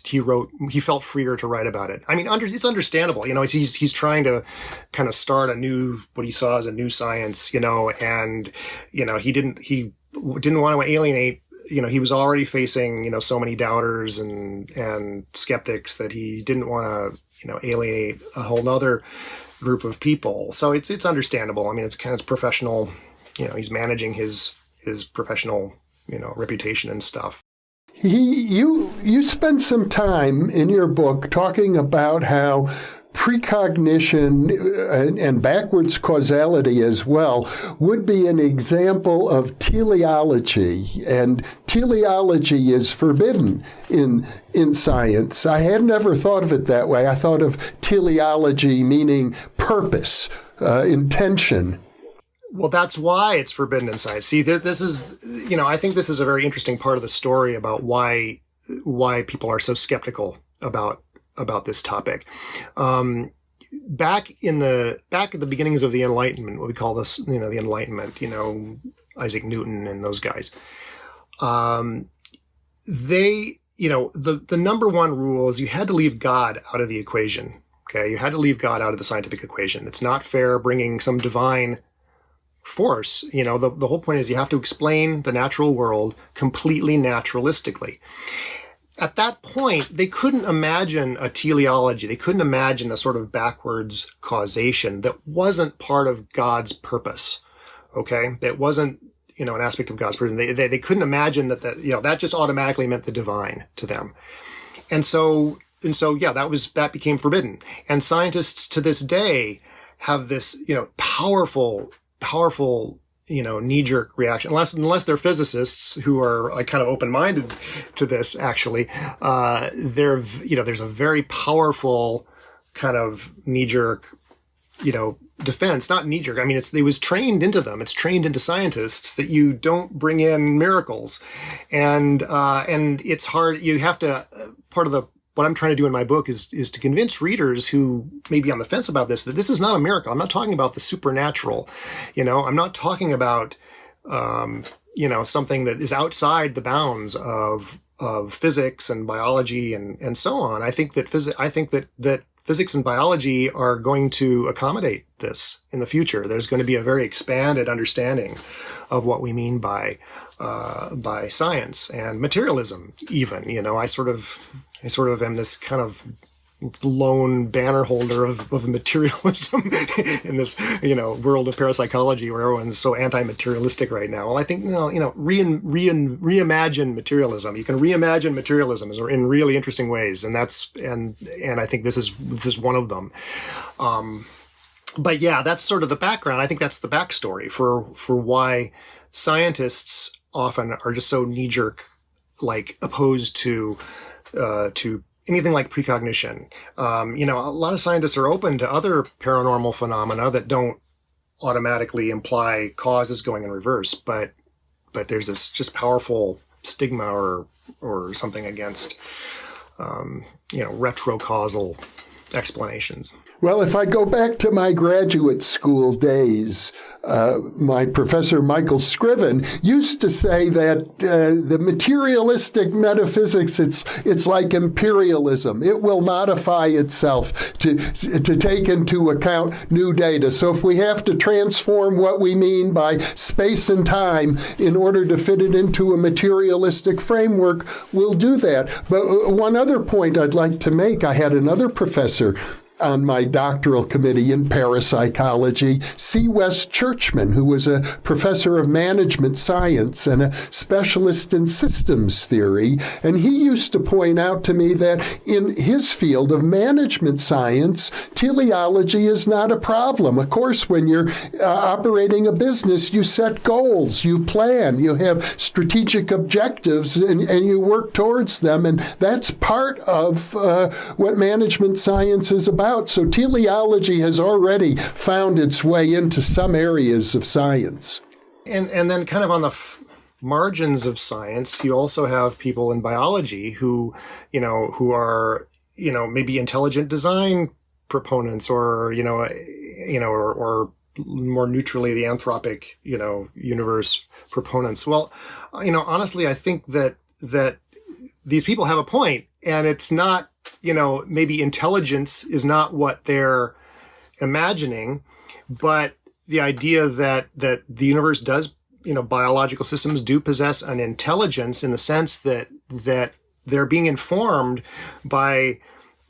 felt freer to write about it. I mean, it's understandable, he's trying to kind of start what he saw as a new science, and he didn't want to alienate. He was already facing so many doubters and skeptics that he didn't want to alienate a whole nother group of people. So it's understandable. I mean, it's kind of professional. He's managing his professional, reputation and stuff. You spend some time in your book talking about how precognition and backwards causality as well would be an example of teleology, and teleology is forbidden in science. I had never thought of it that way. I thought of teleology meaning purpose, intention. Well, that's why it's forbidden in science. See, this is, I think this is a very interesting part of the story about why people are so skeptical about this topic. Back at the beginnings of the Enlightenment, what we call this, the Enlightenment, Isaac Newton and those guys, they, the number one rule is you had to leave God out of the equation. Okay, you had to leave God out of the scientific equation. It's not fair bringing some divine force. The whole point is you have to explain the natural world completely naturalistically. At that point, they couldn't imagine a teleology. They couldn't imagine a sort of backwards causation that wasn't part of God's purpose. Okay, that wasn't an aspect of God's purpose. They couldn't imagine that just automatically meant the divine to them. And so yeah, that became forbidden. And scientists to this day have this powerful knee-jerk reaction, unless they're physicists who are kind of open-minded to this. Actually, there's a very powerful kind of knee-jerk, defense, not knee-jerk. I mean, it was trained into them. It's trained into scientists that you don't bring in miracles, and it's hard. You have to. What I'm trying to do in my book is to convince readers who may be on the fence about this that this is not a miracle. I'm not talking about the supernatural. I'm not talking about something that is outside the bounds of physics and biology and so on. I think that physics and biology are going to accommodate this in the future. There's going to be a very expanded understanding of what we mean by science and materialism. Even, I sort of am this kind of lone banner holder of materialism in this, world of parapsychology where everyone's so anti-materialistic right now. Well, I think, reimagine materialism. You can reimagine materialism in really interesting ways. And I think this is one of them. But yeah, that's sort of the background. I think that's the backstory for why scientists often are just so knee-jerk, like opposed to anything like precognition. A lot of scientists are open to other paranormal phenomena that don't automatically imply causes going in reverse, but there's this just powerful stigma or something against, retrocausal explanations. Well, if I go back to my graduate school days, my professor, Michael Scriven, used to say that the materialistic metaphysics, it's like imperialism. It will modify itself to take into account new data. So if we have to transform what we mean by space and time in order to fit it into a materialistic framework, we'll do that. But one other point I'd like to make, I had another professor on my doctoral committee in parapsychology, C. West Churchman, who was a professor of management science and a specialist in systems theory. And he used to point out to me that in his field of management science, teleology is not a problem. Of course, when you're operating a business, you set goals, you plan, you have strategic objectives, and you work towards them. And that's part of what management science is about. So teleology has already found its way into some areas of science. And then kind of on the margins of science, you also have people in biology who are, maybe intelligent design proponents or more neutrally the Anthropic, universe proponents. Well, honestly, I think that these people have a point, and it's not, maybe intelligence is not what they're imagining, but the idea that the universe does, biological systems do possess an intelligence in the sense that they're being informed by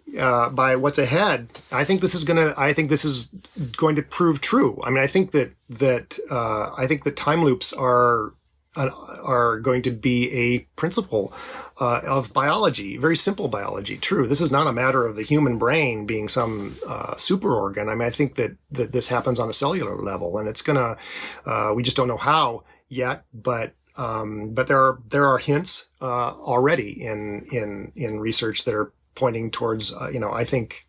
what's ahead. I think this is going to prove true. I mean, I think that time loops are going to be a principle of biology, very simple biology. True, this is not a matter of the human brain being some super organ. I mean, I think that this happens on a cellular level, and it's gonna. We just don't know how yet, but there are hints already in research that are pointing towards I think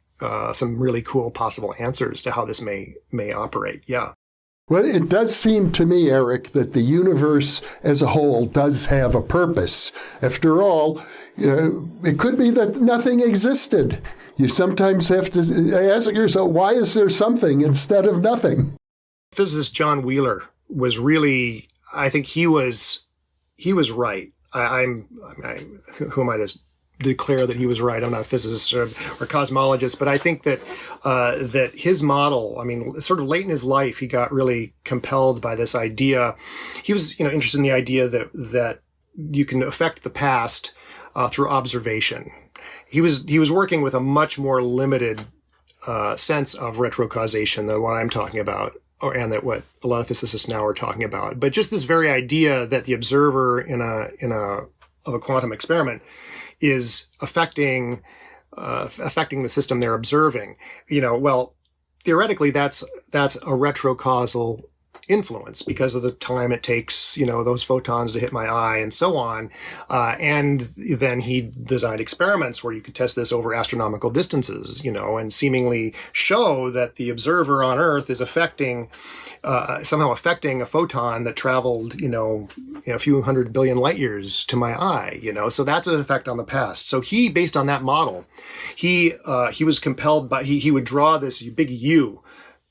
some really cool possible answers to how this may operate. Yeah. Well, it does seem to me, Eric, that the universe as a whole does have a purpose. After all, it could be that nothing existed. You sometimes have to ask yourself, why is there something instead of nothing? Physicist John Wheeler was really, I think he was right. Who am I to declare that he was right? I'm not a physicist or cosmologist, but I think that that his model, I mean, sort of late in his life, he got really compelled by this idea. He was, interested in the idea that you can affect the past through observation. He was working with a much more limited sense of retrocausation than what I'm talking about, and that what a lot of physicists now are talking about. But just this very idea that the observer of a quantum experiment is affecting the system they're observing. Well, theoretically, that's a retrocausal influence because of the time it takes, those photons to hit my eye and so on. And then he designed experiments where you could test this over astronomical distances, and seemingly show that the observer on Earth is somehow affecting a photon that traveled, a few 100 billion light years to my eye, so that's an effect on the past. So he, based on that model, he was compelled by, he would draw this big U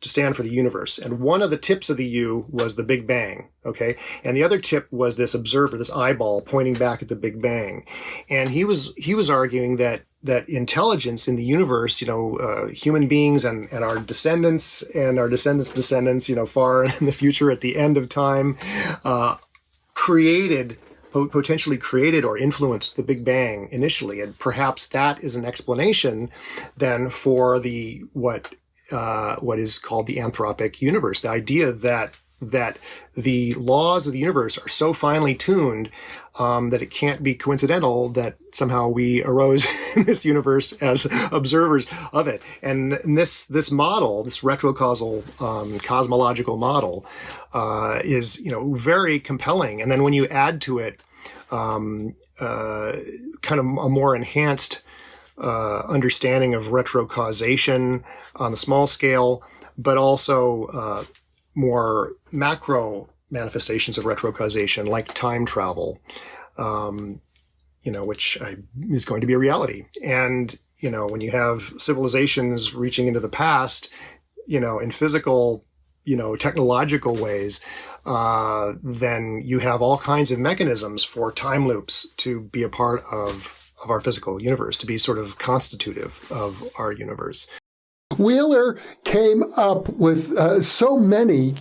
to stand for the universe. And one of the tips of the U was the Big Bang, okay? And the other tip was this observer, this eyeball pointing back at the Big Bang. And he was arguing that intelligence in the universe, human beings and our descendants and our descendants' descendants, far in the future at the end of time, potentially created or influenced the Big Bang initially. And perhaps that is an explanation then for what is called the Anthropic Universe, the idea that the laws of the universe are so finely tuned that it can't be coincidental that somehow we arose in this universe as observers of it. And this model, this retrocausal cosmological model, is very compelling. And then when you add to it kind of a more enhanced understanding of retrocausation on the small scale, but also more macro manifestations of retrocausation, like time travel, which is going to be a reality. And, when you have civilizations reaching into the past, in physical, technological ways, then you have all kinds of mechanisms for time loops to be a part of our physical universe, to be sort of constitutive of our universe. Wheeler came up with so many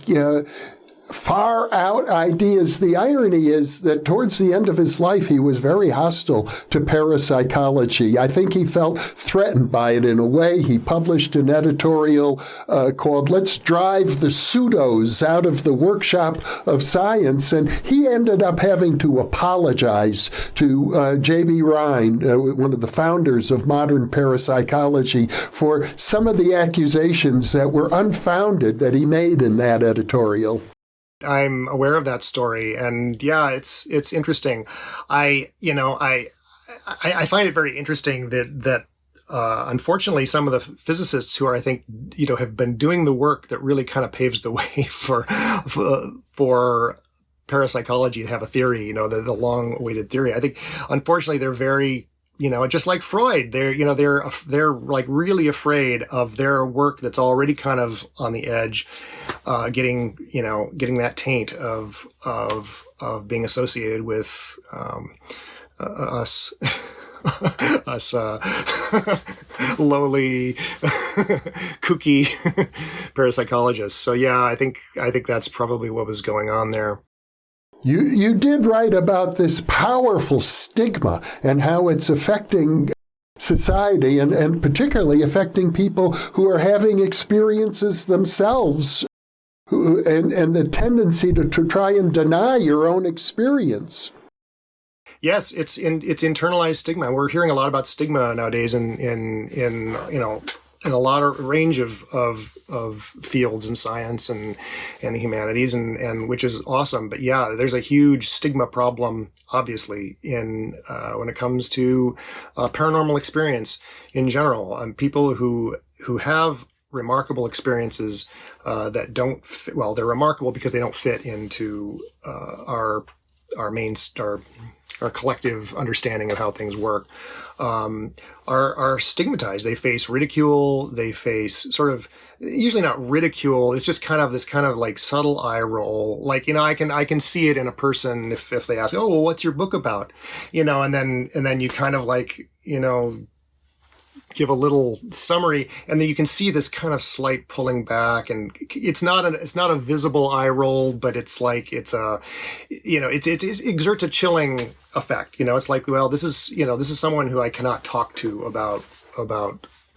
far out ideas. The irony is that towards the end of his life, he was very hostile to parapsychology. I think he felt threatened by it in a way. He published an editorial called "Let's Drive the Pseudos Out of the Workshop of Science," and he ended up having to apologize to J.B. Rhine, one of the founders of modern parapsychology, for some of the accusations that were unfounded that he made in that editorial. I'm aware of that story, and yeah, it's interesting. I find it very interesting that unfortunately some of the physicists who are, I think, have been doing the work that really kind of paves the way for parapsychology to have a theory, the long-awaited theory. I think unfortunately they're very, just like Freud, they're like really afraid of their work that's already kind of on the edge, getting that taint of being associated with us lowly kooky parapsychologists. So yeah, I think that's probably what was going on there. You did write about this powerful stigma and how it's affecting society and particularly affecting people who are having experiences themselves and the tendency to try and deny your own experience. Yes, it's internalized stigma. We're hearing a lot about stigma nowadays in a lot of range of fields in science and the humanities, and which is awesome. But yeah, there's a huge stigma problem, obviously, in when it comes to paranormal experience in general. People who have remarkable experiences that don't fit, well, they're remarkable because they don't fit into our collective understanding of how things work, are stigmatized. They face ridicule. They face sort of, usually not ridicule. It's just kind of this kind of like subtle eye roll. Like, I can see it in a person if they ask, oh, well, what's your book about? And then you kind of like, give a little summary, and then you can see this kind of slight pulling back, and it's not a visible eye roll, but it's like it exerts a chilling effect. It's like, well, this is someone who I cannot talk to about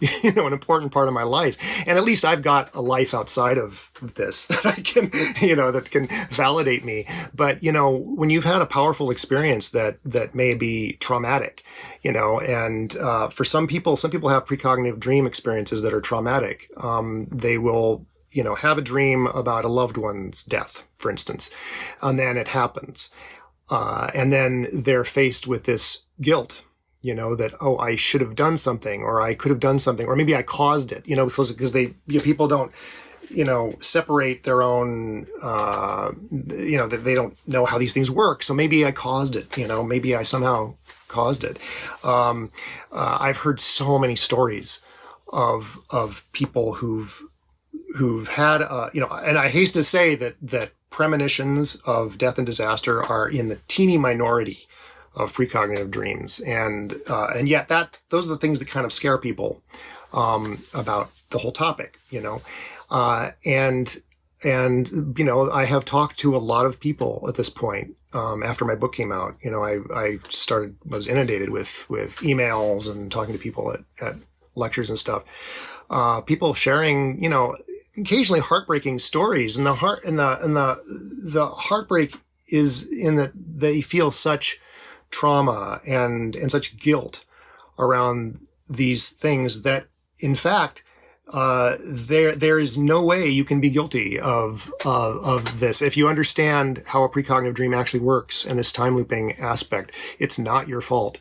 an important part of my life, and at least I've got a life outside of this that I can that can validate me. But when you've had a powerful experience that may be traumatic, and for some people have precognitive dream experiences that are traumatic. They will have a dream about a loved one's death, for instance, and then it happens. And then they're faced with this guilt, that, oh, I should have done something, or I could have done something, or maybe I caused it, because people don't, separate their own, that they don't know how these things work. So maybe I caused it, maybe I somehow caused it. I've heard so many stories of people who've had, and I hasten to say that premonitions of death and disaster are in the teeny minority of precognitive dreams, and yet those are the things that kind of scare people about the whole topic, and I have talked to a lot of people at this point. After my book came out, I was inundated with emails and talking to people at lectures and stuff. People sharing, occasionally heartbreaking stories, and the heartbreak is in that they feel such trauma and such guilt around these things that, in fact, there is no way you can be guilty of this. If you understand how a precognitive dream actually works and this time looping aspect, it's not your fault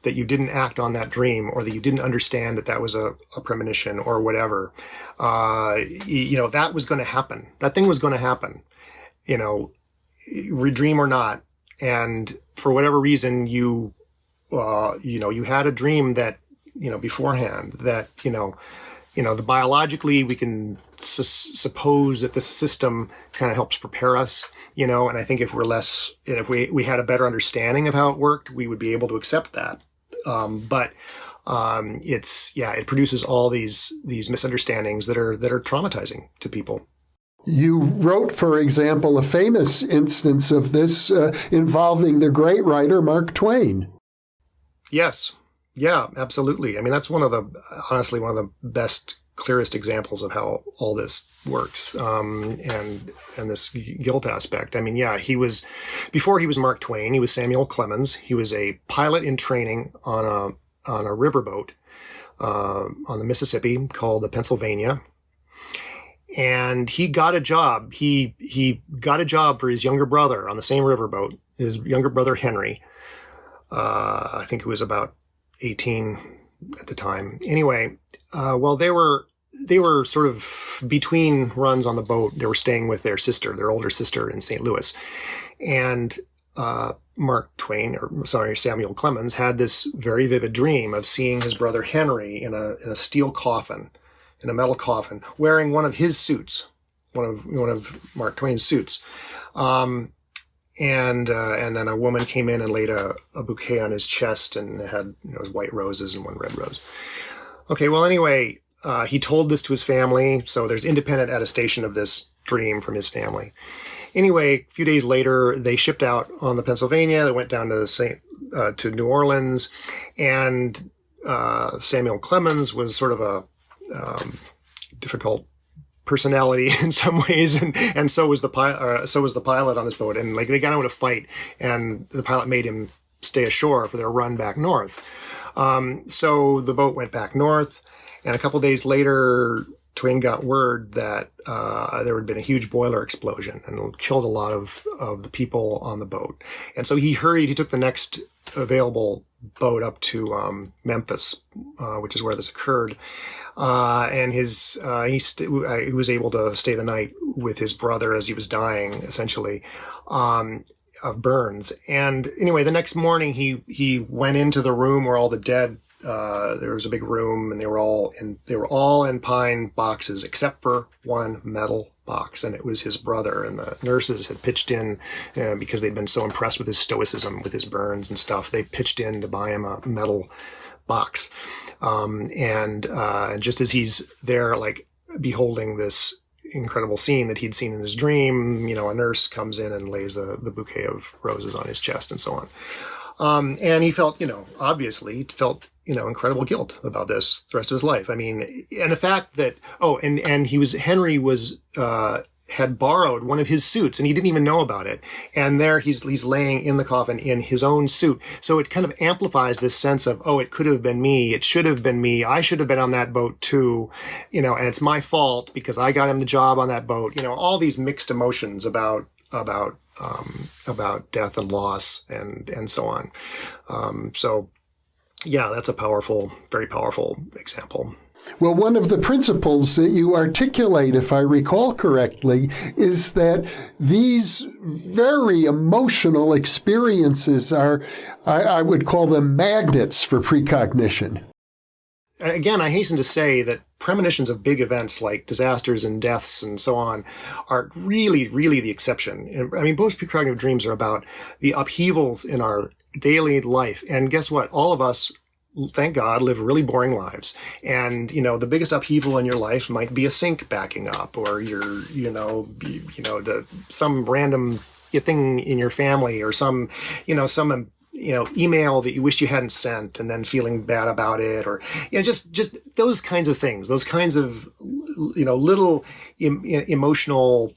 that you didn't act on that dream, or that you didn't understand that was a premonition or whatever. That was going to happen. That thing was going to happen, dream or not. And for whatever reason, you had a dream that, beforehand, that, the biologically we can suppose that the system kind of helps prepare us, and I think if we had a better understanding of how it worked, we would be able to accept that. But it produces all these misunderstandings that are traumatizing to people. You wrote, for example, a famous instance of this involving the great writer Mark Twain. Yes. Yeah, absolutely. I mean, that's honestly one of the best, clearest examples of how all this works, and this guilt aspect. I mean, yeah, before he was Mark Twain, he was Samuel Clemens. He was a pilot in training on a riverboat on the Mississippi called the Pennsylvania. And he got a job. He got a job for his younger brother on the same riverboat, his younger brother Henry. I think he was about 18 at the time. Anyway, they were sort of between runs on the boat. They were staying with their older sister in St. Louis. And Samuel Clemens had this very vivid dream of seeing his brother Henry in a steel coffin, in a metal coffin, wearing one of his suits, one of Mark Twain's suits. And then a woman came in and laid a bouquet on his chest, and it had white roses and one red rose. Okay, well, anyway, he told this to his family, so there's independent attestation of this dream from his family. Anyway, a few days later, they shipped out on the Pennsylvania. They went down to New Orleans, and Samuel Clemens was sort of a difficult personality in some ways, and so was the pilot on this boat, and they got into a fight, and the pilot made him stay ashore for their run back north. So the boat went back north, and a couple days later, Twain got word that there had been a huge boiler explosion and killed a lot of the people on the boat. And so he hurried. He took the next available boat up to Memphis, which is where this occurred. And he was able to stay the night with his brother as he was dying, essentially, of burns. And anyway, the next morning he went into the room where all the dead. There was a big room, and they were all in pine boxes except for one metal box, and it was his brother. And the nurses had pitched in because they'd been so impressed with his stoicism, with his burns and stuff. They pitched in to buy him a metal box. And just as he's there, beholding this incredible scene that he'd seen in his dream, a nurse comes in and lays the bouquet of roses on his chest and so on. And he felt, obviously felt, incredible guilt about this the rest of his life. I mean, and the fact that, Henry was, had borrowed one of his suits and he didn't even know about it. And there he's laying in the coffin in his own suit. So it kind of amplifies this sense of, oh, it could have been me. It should have been me. I should have been on that boat too, and it's my fault because I got him the job on that boat. All these mixed emotions about death and loss and so on. So yeah, that's a powerful, very powerful example. Well, one of the principles that you articulate, if I recall correctly, is that these very emotional experiences are, I would call them magnets for precognition. Again, I hasten to say that premonitions of big events like disasters and deaths and so on are really, really the exception. I mean, most precognitive dreams are about the upheavals in our daily life. And guess what? All of us, thank God, live really boring lives. And, the biggest upheaval in your life might be a sink backing up, or some random thing in your family, or some email that you wish you hadn't sent and then feeling bad about it, or, just those kinds of things, those kinds of, little emotional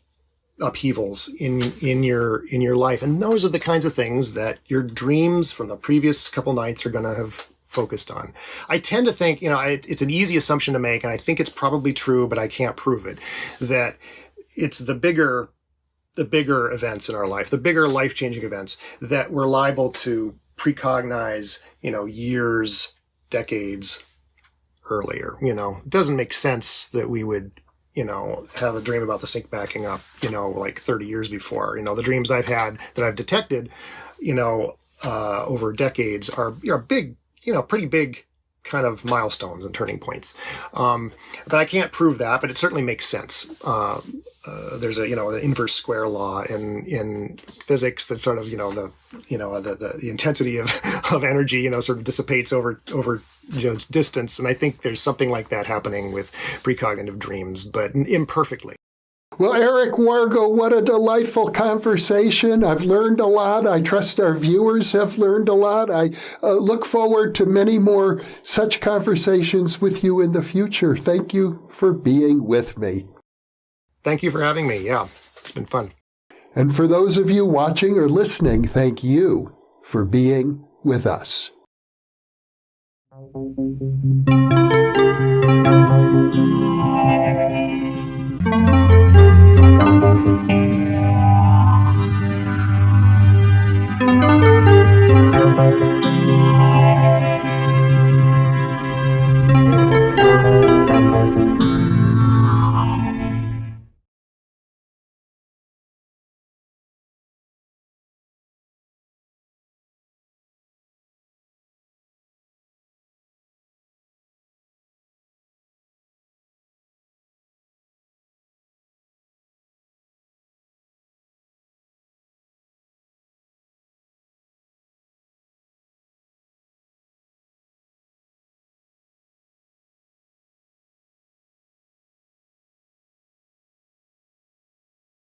upheavals in your life. And those are the kinds of things that your dreams from the previous couple nights are going to have focused on. I tend to think, it's an easy assumption to make, and I think it's probably true, but I can't prove it, that it's the bigger events in our life, the bigger life-changing events that we're liable to precognize, years, decades earlier. It doesn't make sense that we would, have a dream about the sink backing up, like 30 years before. The dreams I've had that I've detected, over decades are big, pretty big kind of milestones and turning points. But I can't prove that, but it certainly makes sense. There's the inverse square law in physics that sort of, the intensity of energy, sort of dissipates over its distance. And I think there's something like that happening with precognitive dreams, but imperfectly. Well, Eric Wargo, what a delightful conversation. I've learned a lot. I trust our viewers have learned a lot. I look forward to many more such conversations with you in the future. Thank you for being with me. Thank you for having me. Yeah, it's been fun. And for those of you watching or listening, thank you for being with us.